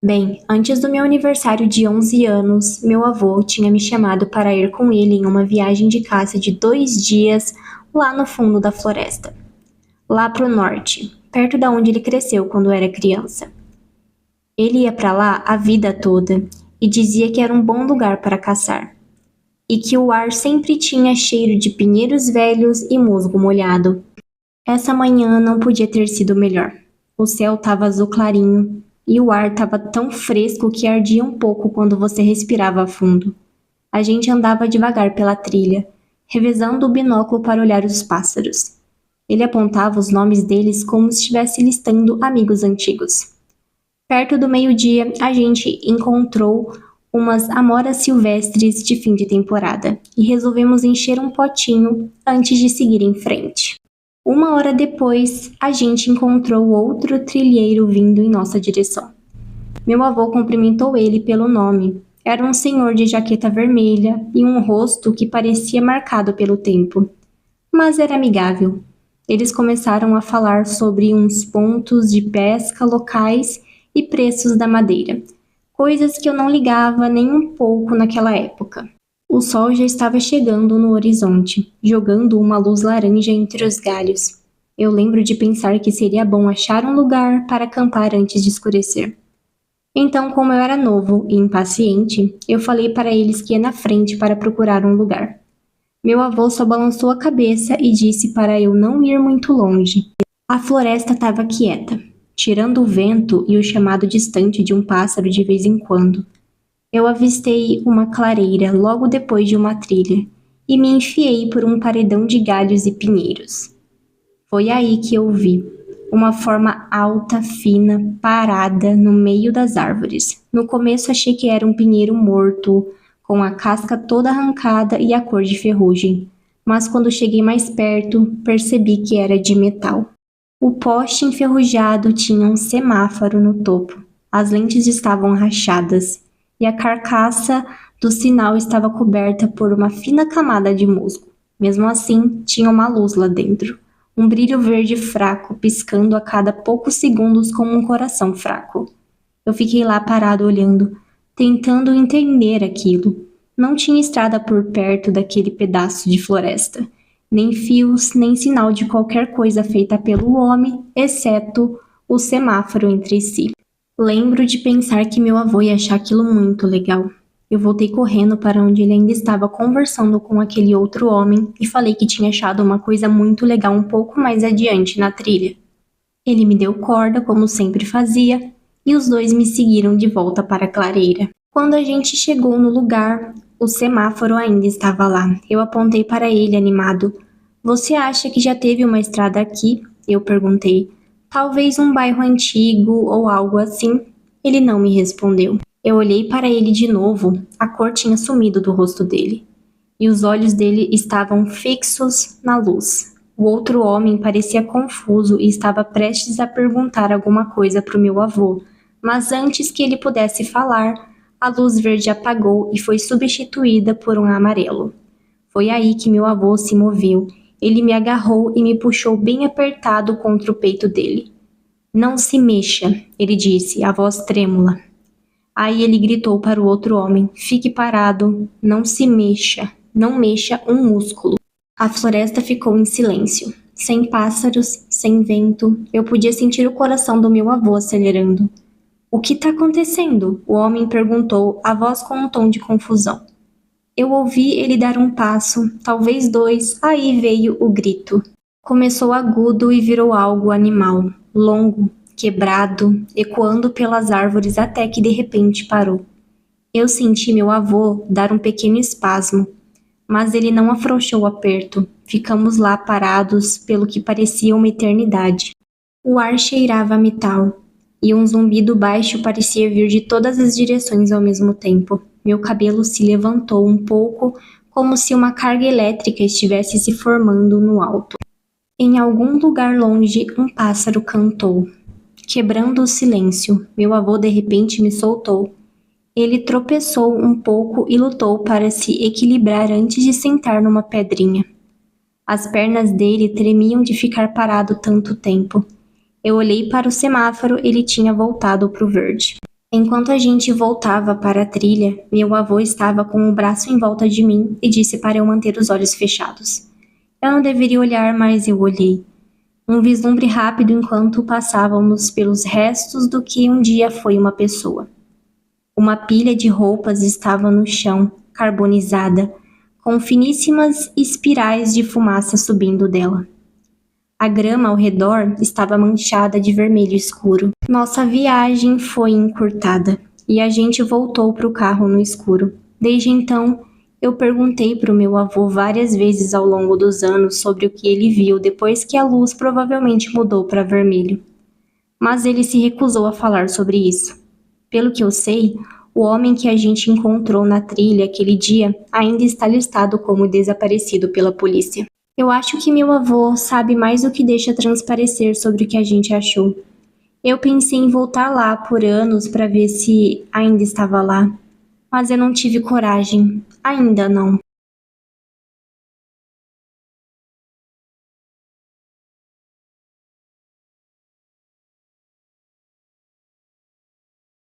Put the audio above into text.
Bem, antes do meu aniversário de 11 anos, meu avô tinha me chamado para ir com ele em uma viagem de caça de 2 dias lá no fundo da floresta, lá pro norte, perto da onde ele cresceu quando era criança. Ele ia para lá a vida toda e dizia que era um bom lugar para caçar, e que o ar sempre tinha cheiro de pinheiros velhos e musgo molhado. Essa manhã não podia ter sido melhor. O céu estava azul clarinho e o ar estava tão fresco que ardia um pouco quando você respirava a fundo. A gente andava devagar pela trilha, revezando o binóculo para olhar os pássaros. Ele apontava os nomes deles como se estivesse listando amigos antigos. Perto do meio-dia, a gente encontrou umas amoras silvestres de fim de temporada e resolvemos encher um potinho antes de seguir em frente. 1 hora depois, a gente encontrou outro trilheiro vindo em nossa direção. Meu avô cumprimentou ele pelo nome. Era um senhor de jaqueta vermelha e um rosto que parecia marcado pelo tempo, mas era amigável. Eles começaram a falar sobre uns pontos de pesca locais e preços da madeira, coisas que eu não ligava nem um pouco naquela época. O sol já estava chegando no horizonte, jogando uma luz laranja entre os galhos. Eu lembro de pensar que seria bom achar um lugar para acampar antes de escurecer. Então, como eu era novo e impaciente, eu falei para eles que ia na frente para procurar um lugar. Meu avô só balançou a cabeça e disse para eu não ir muito longe. A floresta estava quieta, tirando o vento e o chamado distante de um pássaro de vez em quando. Eu avistei uma clareira logo depois de uma trilha e me enfiei por um paredão de galhos e pinheiros. Foi aí que eu vi uma forma alta, fina, parada no meio das árvores. No começo achei que era um pinheiro morto, com a casca toda arrancada e a cor de ferrugem, mas quando cheguei mais perto, percebi que era de metal. O poste enferrujado tinha um semáforo no topo. As lentes estavam rachadas e a carcaça do sinal estava coberta por uma fina camada de musgo. Mesmo assim, tinha uma luz lá dentro. Um brilho verde fraco, piscando a cada poucos segundos como um coração fraco. Eu fiquei lá parado olhando, tentando entender aquilo. Não tinha estrada por perto daquele pedaço de floresta. Nem fios, nem sinal de qualquer coisa feita pelo homem, exceto o semáforo entre si. Lembro de pensar que meu avô ia achar aquilo muito legal. Eu voltei correndo para onde ele ainda estava conversando com aquele outro homem e falei que tinha achado uma coisa muito legal um pouco mais adiante na trilha. Ele me deu corda, como sempre fazia, e os dois me seguiram de volta para a clareira. Quando a gente chegou no lugar, o semáforo ainda estava lá. Eu apontei para ele, animado. Você acha que já teve uma estrada aqui? Eu perguntei. Talvez um bairro antigo ou algo assim. Ele não me respondeu. Eu olhei para ele de novo. A cor tinha sumido do rosto dele, e os olhos dele estavam fixos na luz. O outro homem parecia confuso e estava prestes a perguntar alguma coisa para o meu avô, mas antes que ele pudesse falar, a luz verde apagou e foi substituída por um amarelo. Foi aí que meu avô se moveu. Ele me agarrou e me puxou bem apertado contra o peito dele. Não se mexa, ele disse, a voz trêmula. Aí ele gritou para o outro homem, fique parado, não se mexa, não mexa um músculo. A floresta ficou em silêncio, sem pássaros, sem vento. Eu podia sentir o coração do meu avô acelerando. O que está acontecendo? O homem perguntou, a voz com um tom de confusão. Eu ouvi ele dar um passo, talvez dois, aí veio o grito. Começou agudo e virou algo animal, longo, quebrado, ecoando pelas árvores até que de repente parou. Eu senti meu avô dar um pequeno espasmo, mas ele não afrouxou o aperto. Ficamos lá parados pelo que parecia uma eternidade. O ar cheirava a metal, e um zumbido baixo parecia vir de todas as direções ao mesmo tempo. Meu cabelo se levantou um pouco, como se uma carga elétrica estivesse se formando no alto. Em algum lugar longe, um pássaro cantou. Quebrando o silêncio, meu avô de repente me soltou. Ele tropeçou um pouco e lutou para se equilibrar antes de sentar numa pedrinha. As pernas dele tremiam de ficar parado tanto tempo. Eu olhei para o semáforo, ele tinha voltado para o verde. Enquanto a gente voltava para a trilha, meu avô estava com o braço em volta de mim e disse para eu manter os olhos fechados. Eu não deveria olhar, mas eu olhei. Um vislumbre rápido enquanto passávamos pelos restos do que um dia foi uma pessoa. Uma pilha de roupas estava no chão, carbonizada, com finíssimas espirais de fumaça subindo dela. A grama ao redor estava manchada de vermelho escuro. Nossa viagem foi encurtada e a gente voltou para o carro no escuro. Desde então, eu perguntei para o meu avô várias vezes ao longo dos anos sobre o que ele viu depois que a luz provavelmente mudou para vermelho. Mas ele se recusou a falar sobre isso. Pelo que eu sei, o homem que a gente encontrou na trilha aquele dia ainda está listado como desaparecido pela polícia. Eu acho que meu avô sabe mais do que deixa transparecer sobre o que a gente achou. Eu pensei em voltar lá por anos para ver se ainda estava lá, mas eu não tive coragem. Ainda não.